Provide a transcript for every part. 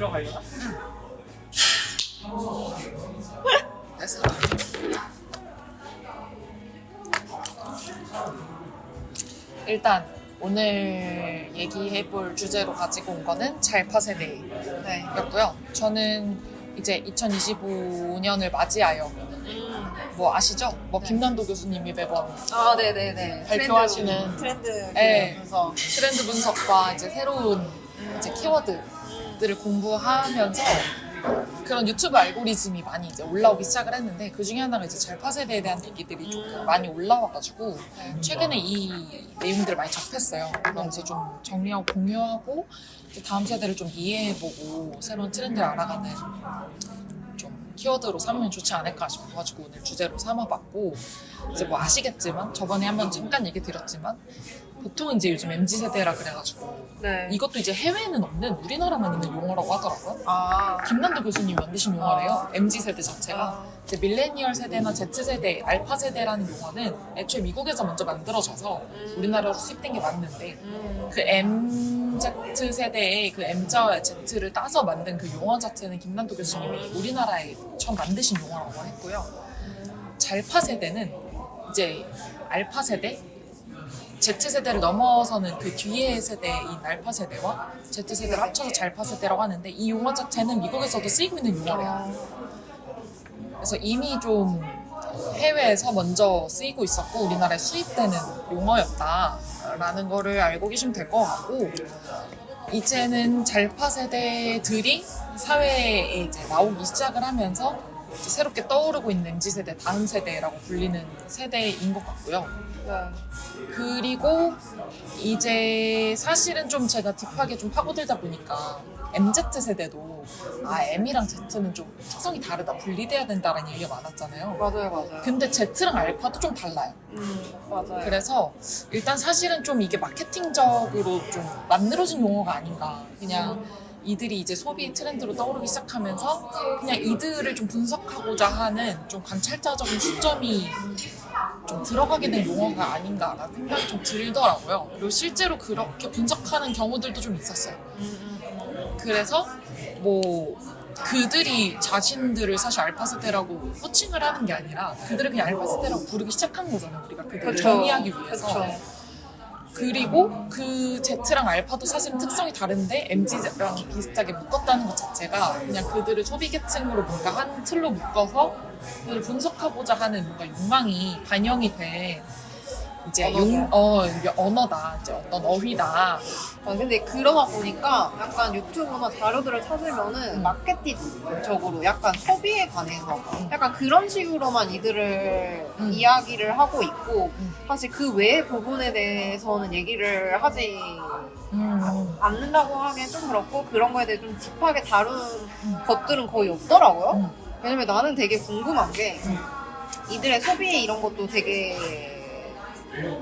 들어가려나? 됐어. 일단 오늘 얘기해볼 주제로 가지고 온 거는 잘파 세대였고요. 저는 이제 2025년을 맞이하여 뭐 아시죠? 뭐 김난도 교수님이 매번 아, 네네네. 발표하시는 트렌드 네. 분석. 트렌드 분석과 이제 새로운 이제 키워드들을 공부하면서 그런 유튜브 알고리즘이 많이 이제 올라오기 시작을 했는데 그 중에 하나가 이제 잘파 세대에 대한 얘기들이 좀 많이 올라와가지고 최근에 이 내용들을 많이 접했어요. 그러면서 좀 정리하고 공유하고 이제 다음 세대를 좀 이해해보고 새로운 트렌드를 알아가는 좀 키워드로 삼으면 좋지 않을까 싶어가지고 오늘 주제로 삼아봤고 이제 뭐 아시겠지만 저번에 한번 잠깐 얘기 드렸지만 보통 이제 요즘 MZ세대라 그래가지고 네. 이것도 이제 해외에는 없는 우리나라만 있는 용어라고 하더라고요. 아, 김난도 교수님이 만드신 용어래요. MZ세대 자체가. 이제 밀레니얼 세대나 Z세대, 알파 세대라는 용어는 애초에 미국에서 먼저 만들어져서 우리나라로 수입된 게 맞는데 그 MZ세대의 그 M자와 Z를 따서 만든 그 용어 자체는 김난도 교수님이 우리나라에 처음 만드신 용어라고 했고요. 잘파 세대는 이제 알파 세대, Z세대를 넘어서는 그 뒤의 세대인 알파 세대와 Z세대를 합쳐서 잘파 세대라고 하는데 이 용어 자체는 미국에서도 쓰이고 있는 용어래요. 그래서 이미 좀 해외에서 먼저 쓰이고 있었고 우리나라에 수입되는 용어였다라는 거를 알고 계시면 될 것 같고 이제는 잘파 세대들이 사회에 이제 나오기 시작을 하면서 이제 새롭게 떠오르고 있는 MZ세대, 다음 세대라고 불리는 세대인 것 같고요. 네. 그리고 이제 사실은 좀 제가 딥하게 좀 파고들다 보니까 MZ세대도 M이랑 Z는 좀 특성이 다르다, 분리돼야 된다라는 얘기가 많았잖아요. 맞아요. 근데 Z랑 알파도 좀 달라요. 맞아요. 그래서 일단 사실은 좀 이게 마케팅적으로 좀 만들어진 용어가 아닌가. 그냥 이들이 이제 소비 트렌드로 떠오르기 시작하면서 그냥 이들을 좀 분석하고자 하는 좀 관찰자적인 시점이 좀 들어가게 된 용어가 아닌가라는 생각이 좀 들더라고요. 그리고 실제로 그렇게 분석하는 경우들도 좀 있었어요. 그래서 뭐 그들이 자신들을 사실 알파 세대라고 호칭을 하는 게 아니라 그들을 그냥 알파 세대라고 부르기 시작한 거잖아요. 우리가 그들을 정의하기 위해서. 그쵸. 그리고 그 Z랑 알파도 사실은 특성이 다른데 MZ랑 비슷하게 묶었다는 것 자체가 그냥 그들을 소비 계층으로 뭔가 한 틀로 묶어서 그들을 분석하고자 하는 뭔가 욕망이 반영이 돼 이제 언어다, 이제 어떤 어휘다. 근데 그러다 보니까 약간 유튜브나 자료들을 찾으면은 마케팅적으로 약간 소비에 관해서 약간 그런 식으로만 이들을 이야기를 하고 있고 사실 그 외의 부분에 대해서는 얘기를 하지 않는다고 하기엔 좀 그렇고 그런 거에 대해 좀 딥하게 다룬 것들은 거의 없더라고요. 왜냐면 나는 되게 궁금한 게 이들의 소비 이런 것도 되게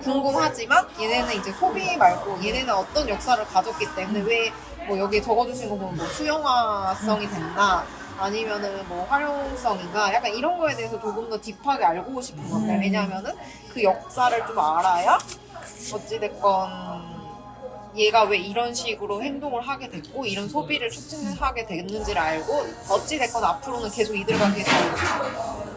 궁금하지만 얘네는 이제 소비 말고 얘네는 어떤 역사를 가졌기 때문에 왜 뭐 여기 적어주신 거 보면 뭐 수용화성이 됐나 아니면은 뭐 활용성인가 약간 이런 거에 대해서 조금 더 딥하게 알고 싶은 것 같아요. 왜냐하면은 그 역사를 좀 알아야 어찌됐건 얘가 왜 이런 식으로 행동을 하게 됐고 이런 소비를 촉진하게 됐는지를 알고 어찌됐건 앞으로는 계속 이들과 계속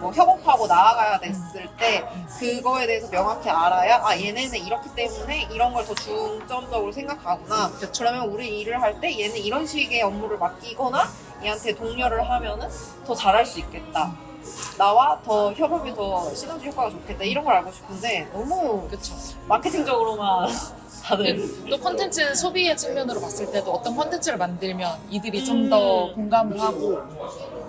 뭐 협업하고 나아가야 됐을 때 그거에 대해서 명확히 알아야 아 얘네는 이렇기 때문에 이런 걸 더 중점적으로 생각하구나. 그러면 우리 일을 할 때 얘는 이런 식의 업무를 맡기거나 얘한테 독려를 하면은 더 잘할 수 있겠다. 나와 더 협업이 더 시너지 효과가 좋겠다. 이런 걸 알고 싶은데 너무 그렇죠. 마케팅적으로만 다들 또 콘텐츠 소비의 측면으로 봤을 때도 어떤 콘텐츠를 만들면 이들이 좀 더 공감을 하고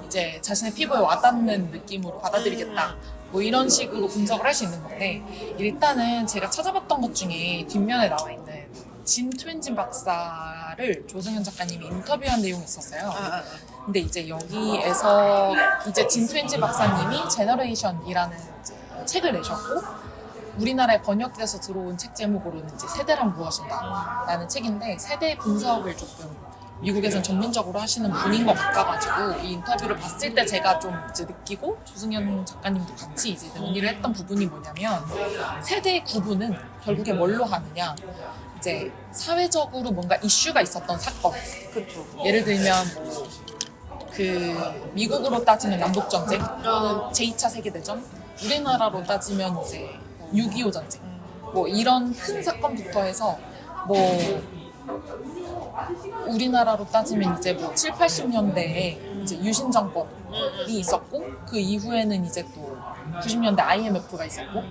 이제 자신의 피부에 와닿는 느낌으로 받아들이겠다. 뭐 이런 식으로 분석을 할 수 있는 건데 일단은 제가 찾아봤던 것 중에 뒷면에 나와 있는 진 트윈진 박사를 조승현 작가님이 인터뷰한 내용이 있었어요. 근데 이제 여기에서 이제 진 트윈진 박사님이 제너레이션이라는 이제 책을 내셨고 우리나라에 번역돼서 들어온 책 제목으로는 이제 세대란 무엇인가 라는 책인데 세대 분석을 조금 미국에선 전문적으로 하시는 분인 것 같아가지고 이 인터뷰를 봤을 때 제가 좀 이제 느끼고 조승연 작가님도 같이 이제 논의를 했던 부분이 뭐냐면 세대 구분은 결국에 뭘로 하느냐 이제 사회적으로 뭔가 이슈가 있었던 사건 그쵸. 예를 들면 뭐 그 미국으로 따지면 남북전쟁 또는 제2차 세계대전 우리나라로 따지면 이제 6.25 전쟁 뭐 이런 큰 사건부터 해서 뭐 우리나라로 따지면 이제 뭐 7, 80년대에 이제 유신 정권이 있었고 그 이후에는 이제 또 90년대 IMF가 있었고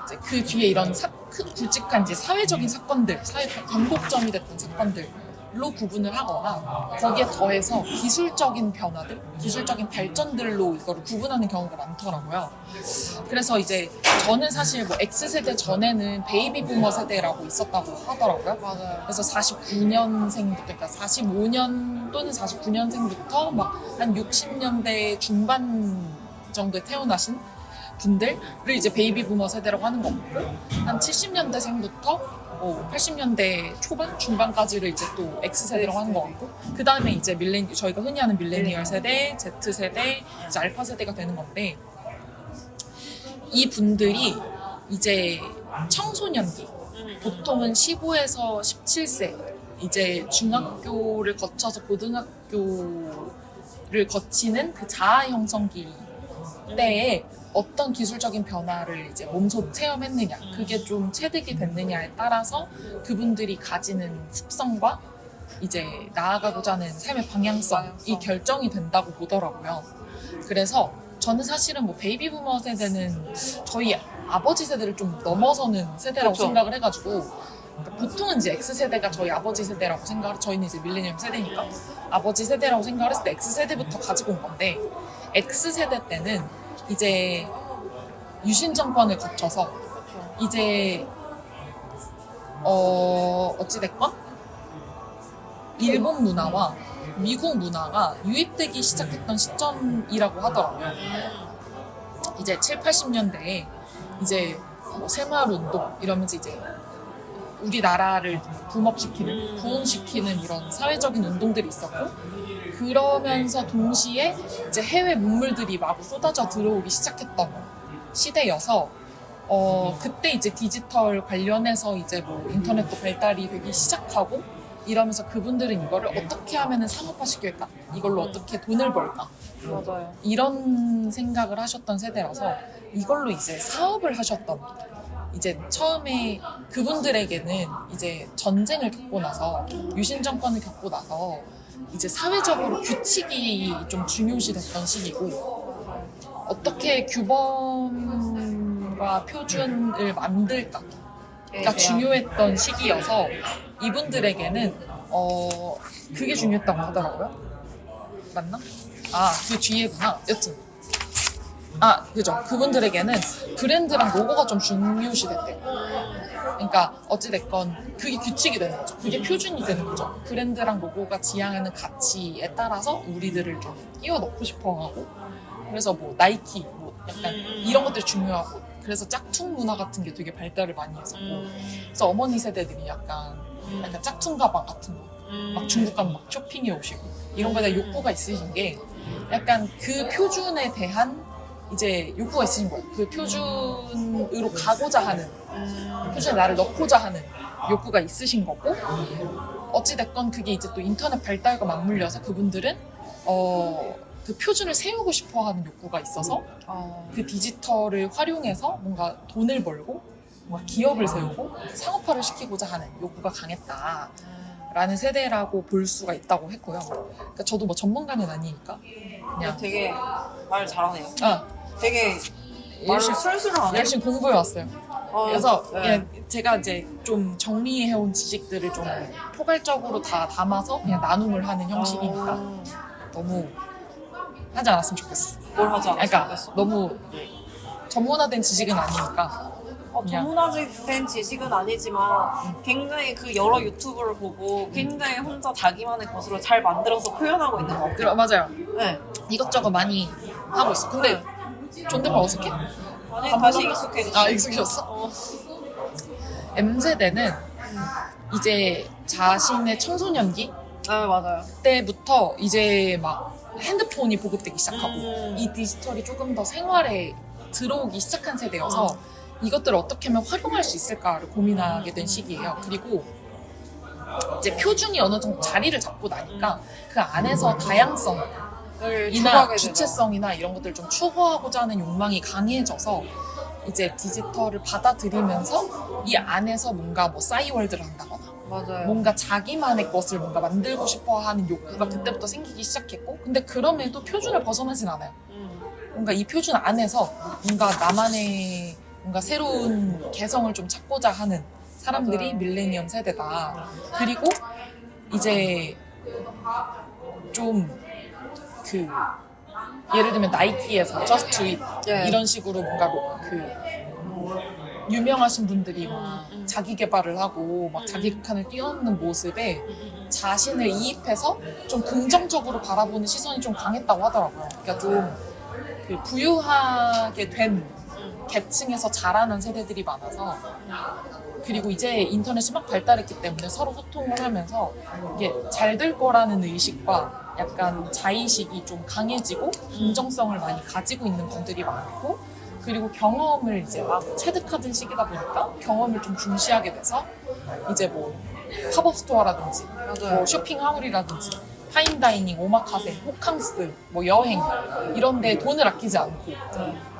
이제 그 뒤에 이런 큰 굵직한 이제 사회적인 사건들, 사회 변곡점이 됐던 사건들로 구분을 하거나 거기에 더해서 기술적인 변화들, 기술적인 발전들로 이거를 구분하는 경우가 많더라고요. 그래서 이제 저는 사실 뭐 X세대 전에는 베이비 부머 세대라고 있었다고 하더라고요. 맞아요. 그래서 49년생부터, 그러니까 45년 또는 49년생부터 막 한 60년대 중반 정도에 태어나신 분들을 이제 베이비 부머 세대라고 하는 거고, 한 70년대생부터 80년대 초반, 중반까지를 이제 또 X세대라고 하는 거 같고, 그 다음에 이제 저희가 흔히 하는 밀레니얼 세대, Z세대, 이제 알파 세대가 되는 건데, 이 분들이 이제 청소년기, 보통은 15에서 17세, 이제 중학교를 거쳐서 고등학교를 거치는 그 자아 형성기 때에 어떤 기술적인 변화를 이제 몸소 체험했느냐, 그게 좀 체득이 됐느냐에 따라서 그분들이 가지는 습성과 이제 나아가고자 하는 삶의 방향성이 결정이 된다고 보더라고요. 그래서 저는 사실은 뭐 베이비 부머 세대는 저희 아버지 세대를 좀 넘어서는 세대라고 그쵸. 생각을 해가지고, 그러니까 보통은 이제 X세대가 저희 아버지 세대라고 생각을, 저희는 이제 밀레니엄 세대니까 아버지 세대라고 생각을 했을 때 X세대부터 가지고 온 건데, X세대 때는 이제 유신 정권을 거쳐서 그쵸. 이제 어찌됐건 일본 문화와 미국 문화가 유입되기 시작했던 시점이라고 하더라고요. 이제 7, 80년대에 이제 뭐 새마을운동 이러면서 이제 우리나라를 붐업시키는, 부흥시키는 이런 사회적인 운동들이 있었고, 그러면서 동시에 이제 해외 문물들이 마구 쏟아져 들어오기 시작했던 시대여서, 그때 이제 디지털 관련해서 이제 뭐 인터넷도 발달이 되기 시작하고 이러면서 그분들은 이거를 어떻게 하면은 상업화시킬까? 이걸로 어떻게 돈을 벌까? 맞아요. 이런 생각을 하셨던 세대라서 이걸로 이제 사업을 하셨던, 이제 처음에 그분들에게는 이제 전쟁을 겪고 나서, 유신 정권을 겪고 나서 이제 사회적으로 규칙이 좀 중요시 됐던 시기고, 어떻게 규범과 표준을 만들까가 중요했던 시기여서 이분들에게는 그게 중요했다고 하더라고요. 맞나? 그 뒤에구나. 여튼 그죠. 그분들에게는 브랜드랑 로고가 좀 중요시 됐대요. 그러니까 어찌됐건 그게 규칙이 되는 거죠. 그게 표준이 되는 거죠. 브랜드랑 로고가 지향하는 가치에 따라서 우리들을 좀 끼워 넣고 싶어 하고, 그래서 뭐 나이키, 뭐 약간 이런 것들이 중요하고, 그래서 짝퉁 문화 같은 게 되게 발달을 많이 했었고, 그래서 어머니 세대들이 약간 짝퉁 가방 같은 거, 막 중국 가면 막 쇼핑해 오시고, 이런 거에 대한 욕구가 있으신 게 약간 그 표준에 대한 이제 욕구가 있으신 거예요. 그 표준으로 가고자 하는, 표준에 나를 넣고자 하는 욕구가 있으신 거고, 어찌됐건 그게 이제 또 인터넷 발달과 맞물려서 그분들은 그 표준을 세우고 싶어 하는 욕구가 있어서 그 디지털을 활용해서 뭔가 돈을 벌고 뭔가 기업을 세우고 상업화를 시키고자 하는 욕구가 강했다라는 세대라고 볼 수가 있다고 했고요. 그러니까 저도 뭐 전문가는 아니니까 그냥 되게 말 잘하네요. 되게 말을 열심히 술술하네. 열심히 공부해 왔어요. 그래서 네. 그냥 제가 이제 좀 정리해온 지식들을 좀 포괄적으로 다 담아서 그냥 나눔을 하는 형식이니까 너무 하지 않았으면 좋겠어. 뭘 하지 않았으면 그러니까 좋겠어. 너무 전문화된 지식은 아니니까. 그냥. 전문화된 지식은 아니지만 굉장히 그 여러 유튜브를 보고 굉장히 혼자 자기만의 것으로 잘 만들어서 표현하고 있는 것 같아요. 맞아요. 네. 이것저것 많이 하고 있어. 근데 존댓말 어색해? 아니 다시 익숙해졌어. 익숙해졌어? M세대는 이제 자신의 청소년기, 아 맞아요. 때부터 이제 막 핸드폰이 보급되기 시작하고 음. 이 디지털이 조금 더 생활에 들어오기 시작한 세대여서 이것들을 어떻게 하면 활용할 수 있을까를 고민하게 된 시기예요. 그리고 이제 표준이 어느 정도 자리를 잡고 나니까 그 안에서 다양성이나 추구하게 되죠. 주체성이나 이런 것들을 좀 추구하고자 하는 욕망이 강해져서 이제 디지털을 받아들이면서 이 안에서 뭔가 뭐 싸이월드를 한다거나 맞아요. 뭔가 자기만의 것을 뭔가 만들고 싶어 하는 욕구가 그때부터 생기기 시작했고, 근데 그럼에도 표준을 벗어나진 않아요. 뭔가 이 표준 안에서 뭔가 나만의 뭔가 새로운 개성을 좀 찾고자 하는 사람들이 맞아요. 밀레니엄 세대다. 그리고 이제 좀 그 예를 들면 나이키에서 Just Do It 네. 이런 식으로 뭔가 그 유명하신 분들이 막 자기 개발을 하고 막 자기 칸을 뛰어넘는 모습에 자신을 이입해서 좀 긍정적으로 바라보는 시선이 좀 강했다고 하더라고요. 그러니까 좀 그 부유하게 된 계층에서 자라는 세대들이 많아서, 그리고 이제 인터넷이 막 발달했기 때문에 서로 소통을 하면서 이게 잘 될 거라는 의식과 약간 자의식이 좀 강해지고 긍정성을 많이 가지고 있는 분들이 많고, 그리고 경험을 이제 막 체득하던 시기다 보니까 경험을 좀 중시하게 돼서 이제 뭐 팝업 스토어라든지 맞아요. 뭐 쇼핑하울이라든지 파인다이닝, 오마카세, 호캉스, 뭐 여행 이런 데 돈을 아끼지 않고,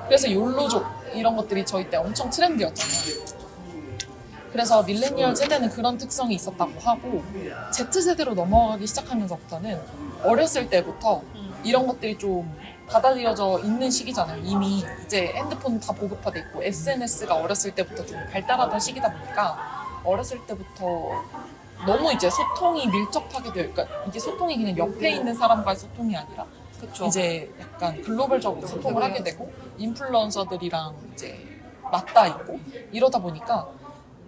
그래서 욜로족 이런 것들이 저희 때 엄청 트렌드였잖아요. 그래서 밀레니얼 세대는 그런 특성이 있었다고 하고, Z세대로 넘어가기 시작하면서부터는 어렸을 때부터 이런 것들이 좀 받아들여져 있는 시기잖아요. 이미 이제 핸드폰 다 보급화돼 있고 SNS가 어렸을 때부터 좀 발달하던 시기다 보니까 어렸을 때부터 너무 이제 소통이 밀접하게 되어, 그러니까 이게 소통이 그냥 옆에 있는 사람과의 소통이 아니라 그쵸. 이제 약간 글로벌적으로 소통을 하게 되고 인플루언서들이랑 이제 맞닿아 있고 이러다 보니까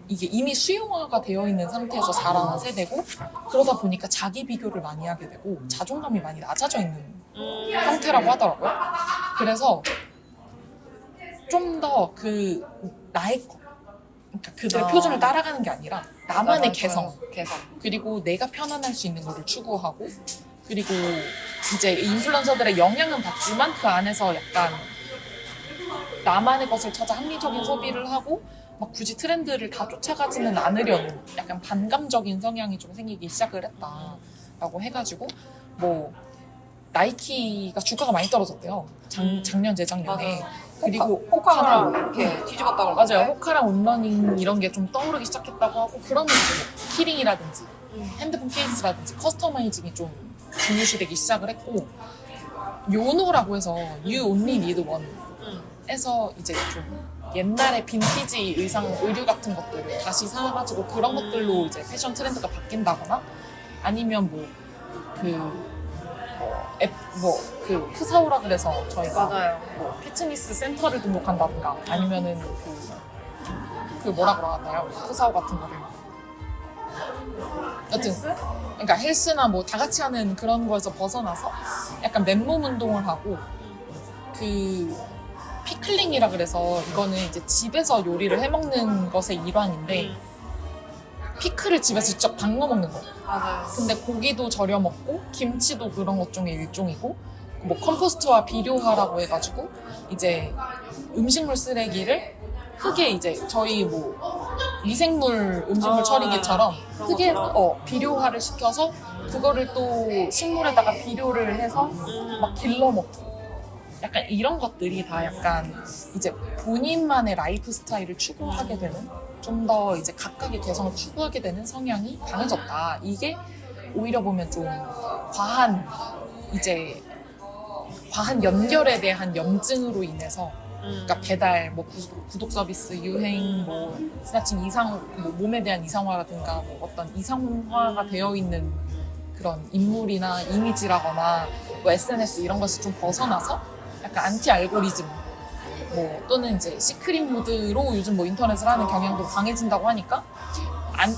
이게 이미 수용화가 되어 있는 상태에서 자라는 세대고, 그러다 보니까 자기 비교를 많이 하게 되고 자존감이 많이 낮아져 있는 형태라고 하더라고요. 그래서 좀 더 그 나의 것, 그러니까 그들의 표준을 따라가는 게 아니라 나만의 개성, 그리고 내가 편안할 수 있는 거를 추구하고, 그리고 이제 인플루언서들의 영향은 받지만 그 안에서 약간 나만의 것을 찾아 합리적인 소비를 하고 막 굳이 트렌드를 다 쫓아가지는 않으려는 약간 반감적인 성향이 좀 생기기 시작을 했다라고 해가지고, 뭐 나이키가 주가가 많이 떨어졌대요. 작년 재작년에. 그리고 호카랑 이렇게 뒤집었다고 맞아요. 호카랑 온러닝 이런 게 좀 떠오르기 시작했다고 하고, 그러면서 뭐 키링이라든지 핸드폰 케이스라든지 커스터마이징이 좀 중요시되기 시작을 했고, 요노라고 해서 You Only Need One에서 이제 좀 옛날에 빈티지 의상, 의류 같은 것들을 다시 사가지고 그런 것들로 이제 패션 트렌드가 바뀐다거나, 아니면 그 푸사오라 그래서 저희가 맞아요. 뭐 피트니스 센터를 등록한다든가, 아니면은 그 뭐라 그러나요? 푸사오 같은 거를. 여튼 그러니까 헬스나 뭐 다 같이 하는 그런 거에서 벗어나서 약간 맨몸 운동을 하고, 그 피클링이라 그래서 이거는 이제 집에서 요리를 해 먹는 것의 일환인데 피클을 집에서 직접 담궈 먹는 거예요. 맞아요. 근데 고기도 절여 먹고 김치도 그런 것 중에 일종이고, 뭐 컴포스트와 비료화라고 해가지고 이제 음식물 쓰레기를 흙에 이제 저희 뭐 미생물 음식물 처리기처럼 흙에 비료화를 시켜서 그거를 또 식물에다가 비료를 해서 막 길러 먹고, 약간 이런 것들이 다 약간 이제 본인만의 라이프 스타일을 추구하게 되는, 좀 더 이제 각각의 개성을 추구하게 되는 성향이 강해졌다. 이게 오히려 보면 좀 과한 연결에 대한 염증으로 인해서, 그러니까 배달, 뭐 구독 서비스, 유행, 뭐 지나친 뭐 몸에 대한 이상화라든가 뭐 어떤 이상화가 되어 있는 그런 인물이나 이미지라거나 뭐 SNS 이런 것을 좀 벗어나서 약간 안티 알고리즘, 뭐 또는 이제 시크릿 모드로 요즘 뭐 인터넷을 하는 경향도 강해진다고 하니까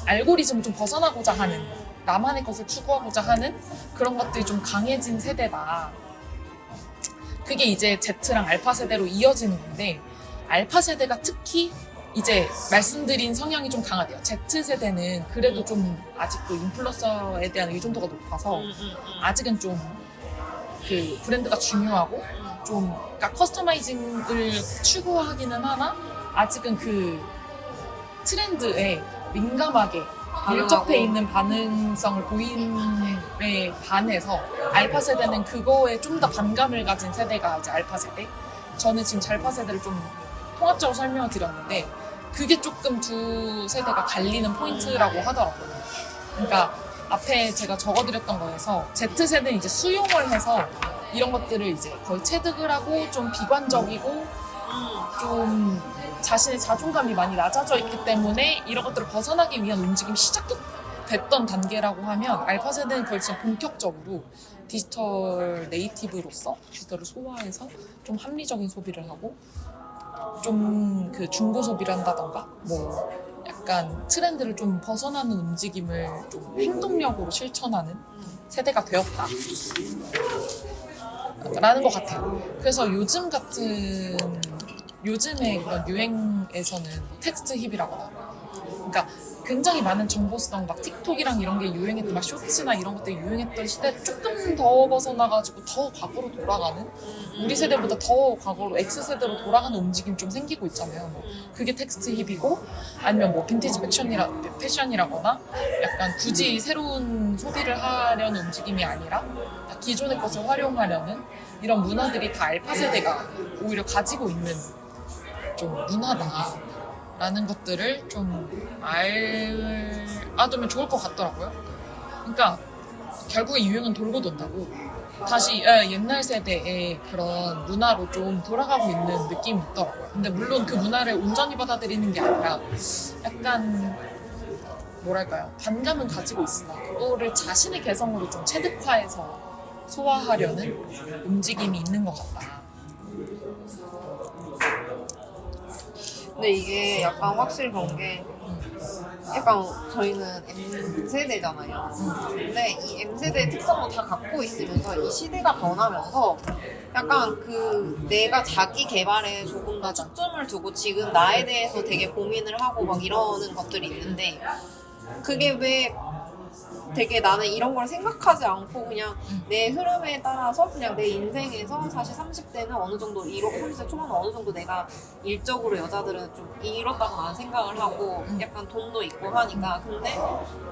알고리즘을 좀 벗어나고자 하는, 나만의 것을 추구하고자 하는 그런 것들이 좀 강해진 세대다. 그게 이제 Z랑 알파 세대로 이어지는 건데, 알파 세대가 특히 이제 말씀드린 성향이 좀 강하대요. Z세대는 그래도 좀 아직도 인플루언서에 대한 의존도가 높아서 아직은 좀 그 브랜드가 중요하고 좀 그러니까 커스터마이징을 추구하기는 하나 아직은 그 트렌드에 민감하게 밀접해 있는 반응성을 보임에 반해서 알파 세대는 그거에 좀 더 반감을 가진 세대가 이제 알파 세대. 저는 지금 잘파 세대를 좀 통합적으로 설명을 드렸는데 그게 조금 두 세대가 갈리는 포인트라고 하더라고요. 그러니까 앞에 제가 적어드렸던 거에서 Z세대는 이제 수용을 해서 이런 것들을 이제 거의 체득을 하고 좀 비관적이고 좀 자신의 자존감이 많이 낮아져 있기 때문에 이런 것들을 벗어나기 위한 움직임이 시작됐던 단계라고 하면 알파 세대는 그걸 진짜 본격적으로 디지털 네이티브로서 디지털을 소화해서 좀 합리적인 소비를 하고 좀 그 중고 소비를 한다던가 뭐 약간 트렌드를 좀 벗어나는 움직임을 좀 행동력으로 실천하는 세대가 되었다 라는 것 같아요. 그래서 요즘 같은 요즘의 그런 유행에서는 텍스트 힙이라거나 그러니까 굉장히 많은 정보성 막 틱톡이랑 이런 게 유행했던 막 쇼츠나 이런 것들이 유행했던 시대를 조금 더 벗어나가지고 더 과거로 돌아가는 우리 세대보다 더 과거로 X세대로 돌아가는 움직임이 좀 생기고 있잖아요. 뭐 그게 텍스트 힙이고 아니면 뭐 빈티지 패션이라거나 약간 굳이 새로운 소비를 하려는 움직임이 아니라 기존의 것을 활용하려는 이런 문화들이 다 알파 세대가 오히려 가지고 있는 좀 문화다. 라는 것들을 좀 알아두면 좋을 것 같더라고요. 그러니까 결국에 유행은 돌고 돈다고 다시 옛날 세대의 그런 문화로 좀 돌아가고 있는 느낌이 있더라고요. 근데 물론 그 문화를 온전히 받아들이는 게 아니라 약간 뭐랄까요 반감은 가지고 있으나 그거를 자신의 개성으로 좀 체득화해서 소화하려는 움직임이 있는 것 같다. 근데 이게 약간 확실히 그런 게 약간 저희는 M세대잖아요. 근데 이 M세대의 특성을 다 갖고 있으면서 이 시대가 변하면서 약간 그 내가 자기 개발에 조금 더 초점을 두고 지금 나에 대해서 되게 고민을 하고 막 이러는 것들이 있는데 그게 왜 되게 나는 이런 걸 생각하지 않고 그냥 내 흐름에 따라서 그냥 내 인생에서 사실 30대는 어느 정도 30대 초반은 어느 정도 내가 일적으로 여자들은 좀 이렇다고 나는 생각을 하고 약간 돈도 있고 하니까 근데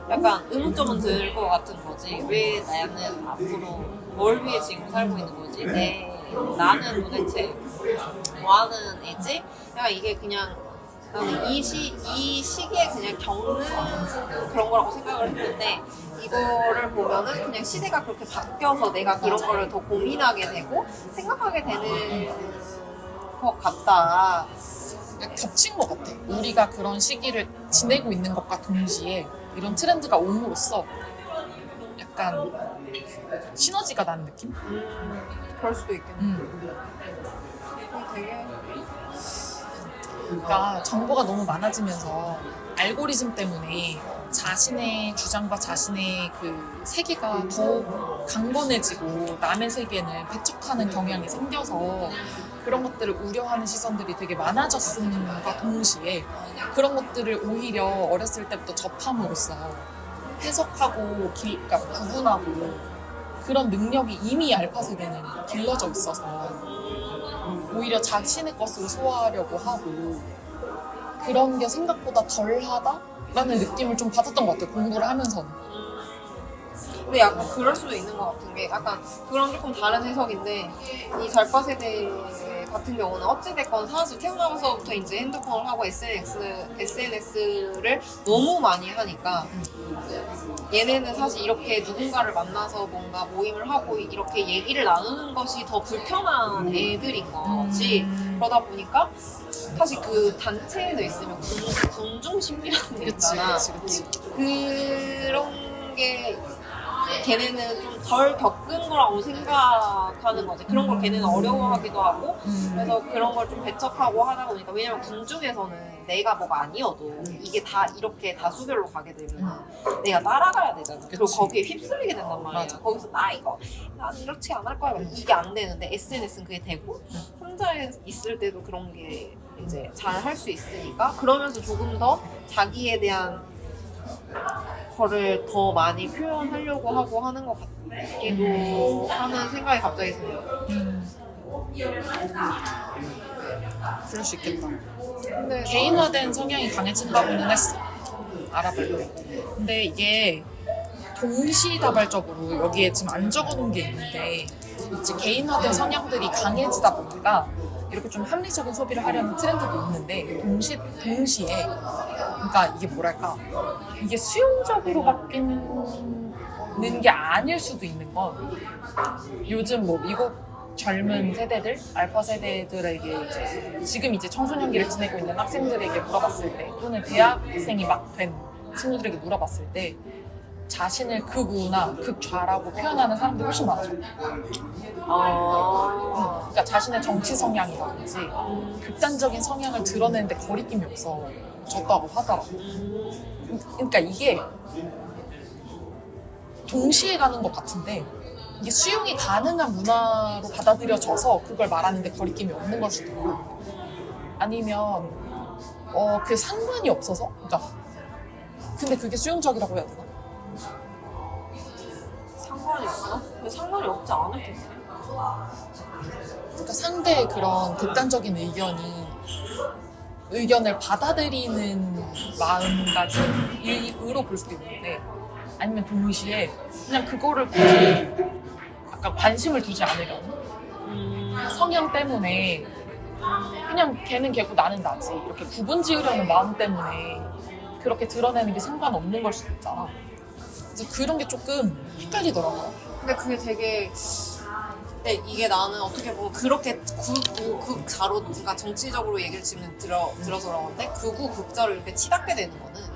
약간 의문점은 들 것 같은 거지 왜 나는 앞으로 뭘 위해 지금 살고 있는 거지 나는 도대체 뭐 하는 애지? 약간 이게 그냥 나는 이 시기에 그냥 겪는 그런 거라고 생각을 했는데 이거를 보면은 그냥 시대가 그렇게 바뀌어서 내가 그런 거를 더 고민하게 되고 생각하게 되는 것 같다. 겹친 것 같아. 우리가 그런 시기를 지내고 있는 것과 동시에 이런 트렌드가 옴으로써 약간 시너지가 나는 느낌? 그럴 수도 있겠네. 되게 그러니까 정보가 너무 많아지면서 알고리즘 때문에 자신의 주장과 자신의 그 세계가 더 강건해지고 남의 세계는 배척하는 경향이 생겨서 그런 것들을 우려하는 시선들이 되게 많아졌음과 동시에 그런 것들을 오히려 어렸을 때부터 접함으로써 해석하고 그러니까 구분하고 그런 능력이 이미 알파 세대는 길러져 있어서 오히려 자신의 것을 소화하려고 하고 그런 게 생각보다 덜하다라는 느낌을 좀 받았던 것 같아요. 공부를 하면서는. 근데 약간 그럴 수도 있는 것 같은 게 약간 그런 조금 다른 해석인데 이 잘파 세대 같은 경우는 어찌됐건 사실 태어나면서부터 이제 핸드폰을 하고 SNS를 너무 많이 하니까 얘네는 사실 이렇게 누군가를 만나서 뭔가 모임을 하고 이렇게 얘기를 나누는 것이 더 불편한 애들인 거지. 그러다 보니까 사실 그 단체에서 있으면 군중심리라는 게 있잖아. 그치. 그런 게 걔네는 좀 덜 겪은 거라고 생각하는 거지. 그런 걸 걔네는 어려워하기도 하고 그래서 그런 걸 좀 배척하고 하다 보니까 왜냐면 군중에서는 내가 뭐가 아니어도 이게 다 이렇게 다수결로 가게 되면 내가 따라가야 되잖아. 그리고 거기에 휩쓸리게 된단 말이야. 맞아. 거기서 난 이렇게 안 할 거야. 이게 안 되는데 SNS는 그게 되고 혼자 있을 때도 그런 게 이제 잘 할 수 있으니까 그러면서 조금 더 자기에 대한 거를 더 많이 표현하려고 하고 하는 것 같기도 하는 생각이 갑자기 드네요. 그럴 수 있겠다. 근데 개인화된 성향이 강해진다고는 했어. 알아볼 때. 근데 이게 동시다발적으로 여기에 지금 안 적어놓은 게 있는데 이제 개인화된 성향들이 강해지다 보니까 이렇게 좀 합리적인 소비를 하려는 트렌드도 있는데 동시에 그러니까 이게 뭐랄까 이게 수용적으로 바뀌는 게 아닐 수도 있는 건 요즘 뭐 미국 젊은 세대들, 알파 세대들에게 이제 지금 이제 청소년기를 지내고 있는 학생들에게 물어봤을 때 또는 대학생이 막 된 친구들에게 물어봤을 때 자신을 극우나 극좌라고 표현하는 사람들이 훨씬 많아져. 그러니까 자신의 정치 성향이라든지 극단적인 성향을 드러내는데 거리낌이 없어졌다고 하더라고. 그러니까 이게 동시에 가는 것 같은데 이게 수용이 가능한 문화로 받아들여져서 그걸 말하는데 거리낌이 없는 걸 수도 있고 아니면 그 상관이 없어서 그러니까 근데 그게 수용적이라고 해야 되나? 상관이 없나? 근데 상관이 없지 않을 텐데. 그러니까 상대의 그런 극단적인 의견을 받아들이는 마음가짐으로 볼 수도 있는데 아니면 동시에 그냥 그거를 굳이 약간 관심을 두지 않으려는 성향 때문에 그냥 걔는 걔고 나는 나지 이렇게 구분 지으려는 마음 때문에 그렇게 드러내는 게 상관없는 걸 수도 있잖아. 그래서 그런 게 조금 헷갈리더라고요. 근데 그게 되게 근데 이게 나는 어떻게 보면 그렇게 극자로 그러니까 정치적으로 얘기를 지금 들어서 그런 건데 극우 극자로 이렇게 치닫게 되는 거는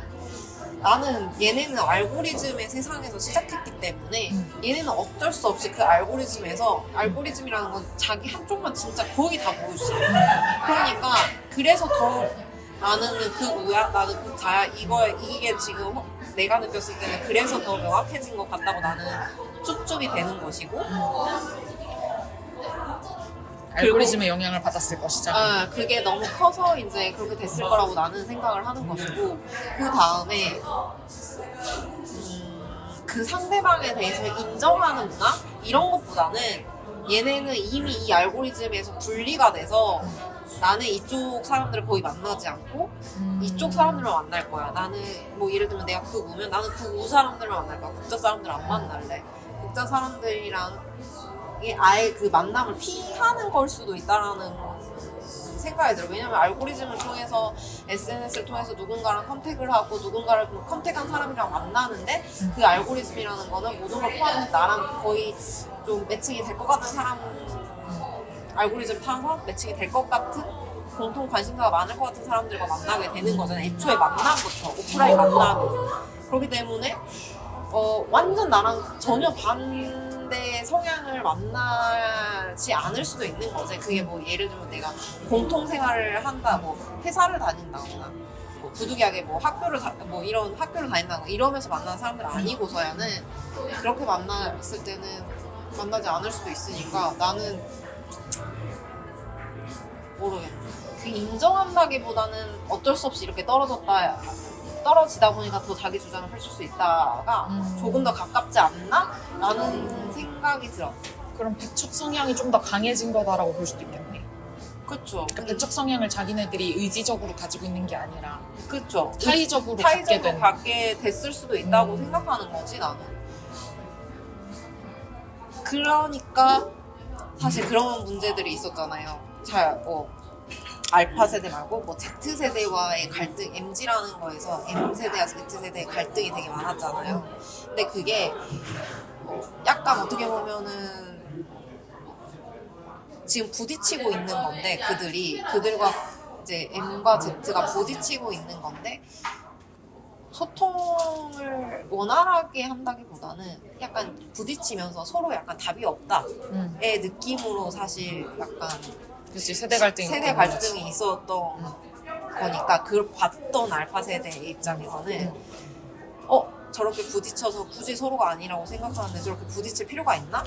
나는 얘네는 알고리즘의 세상에서 시작했기 때문에 얘네는 어쩔 수 없이 그 알고리즘이라는 건 자기 한쪽만 진짜 거의 다 보여주잖아. 그러니까 그래서 더 나는 극우야 나는 극자야 이게 지금 내가 느꼈을 때는 그래서 더 명확해진 것 같다고 나는 쭈쭈이 되는 것이고 알고리즘의 영향을 받았을 것이죠. 그게 너무 커서 이제 그렇게 됐을 거라고 나는 생각을 하는 것이고 그 다음에 그 상대방에 대해서 인정하는 문화? 이런 것보다는 얘네는 이미 이 알고리즘에서 분리가 돼서 나는 이쪽 사람들을 거의 만나지 않고 이쪽 사람들만 만날 거야. 나는 뭐 예를 들면 내가 극우면 나는 극우 사람들만 만날 거야. 극자 사람들 안 만날래. 극자 사람들이랑 아예 그 만남을 피하는 걸 수도 있다라는 생각이 들어요. 왜냐면 알고리즘을 통해서 SNS를 통해서 누군가랑 컨택을 하고 누군가를 컨택한 사람이랑 만나는데 그 알고리즘이라는 거는 모든 걸 포함해서 나랑 거의 좀 매칭이 될 것 같은 사람 알고리즘 타서 매칭이 될 것 같은 공통 관심사가 많을 것 같은 사람들과 만나게 되는 거잖아요. 애초에 만남부터 오프라인 만남이 그렇기 때문에 완전 나랑 전혀 반대 성향을 만나지 않을 수도 있는 거지. 그게 뭐 예를 들면 내가 공통 생활을 한다, 뭐 회사를 다닌다거나, 뭐 부득이하게 뭐 뭐 이런 학교를 다닌다거나 이러면서 만나는 사람들 아니고서야는 그렇게 만났을 때는 만나지 않을 수도 있으니까 나는 모르겠네. 그 인정한다기보다는 어쩔 수 없이 이렇게 떨어지다 보니까 더 자기 주장을 펼칠 수 있다가 조금 더 가깝지 않나? 라는 생각이 들어. 그럼 배척 성향이 좀 더 강해진 거다라고 볼 수도 있겠네. 그쵸. 그러니까 배척 성향을 자기네들이 의지적으로 가지고 있는 게 아니라 그쵸. 타의적으로 갖게 된. 갖게 됐을 수도 있다고 생각하는 거지, 나는. 그러니까 사실 그런 문제들이 있었잖아요. 알파 세대 말고 뭐 Z 세대와의 갈등, MZ라는 거에서 M 세대와 Z 세대의 갈등이 되게 많았잖아요. 근데 그게 약간 어떻게 보면은 지금 부딪히고 있는 건데 그들과 이제 M과 Z가 부딪히고 있는 건데 소통을 원활하게 한다기보다는 약간 부딪히면서 서로 약간 답이 없다의 느낌으로 사실 약간 그치, 세대 갈등이 있었던 거니까 그걸 봤던 알파 세대의 입장에서는 저렇게 부딪혀서 굳이 서로가 아니라고 생각하는데 저렇게 부딪힐 필요가 있나?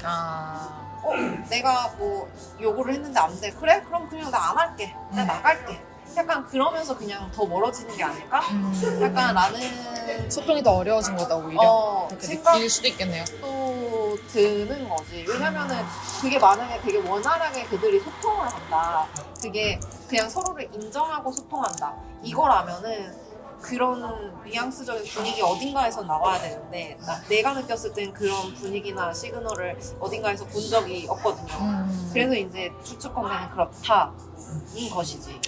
내가 뭐 요구를 했는데 안 돼. 그래? 그럼 그냥 나 안 할게. 나 나갈게. 약간 그러면서 그냥 더 멀어지는 게 아닐까? 약간 라는 소통이 더 어려워진 거다 오히려. 그렇게 생각 느낄 수도 있겠네요. 또 드는 거지. 왜냐면은 그게 만약에 되게 원활하게 그들이 소통을 한다. 그게 그냥 서로를 인정하고 소통한다. 이거라면은 그런 뉘앙스적인 분위기 어딘가에서 나와야 되는데 내가 느꼈을 땐 그런 분위기나 시그널을 어딘가에서 본 적이 없거든요. 그래서 이제 추측컨대는 그렇다인 것이지.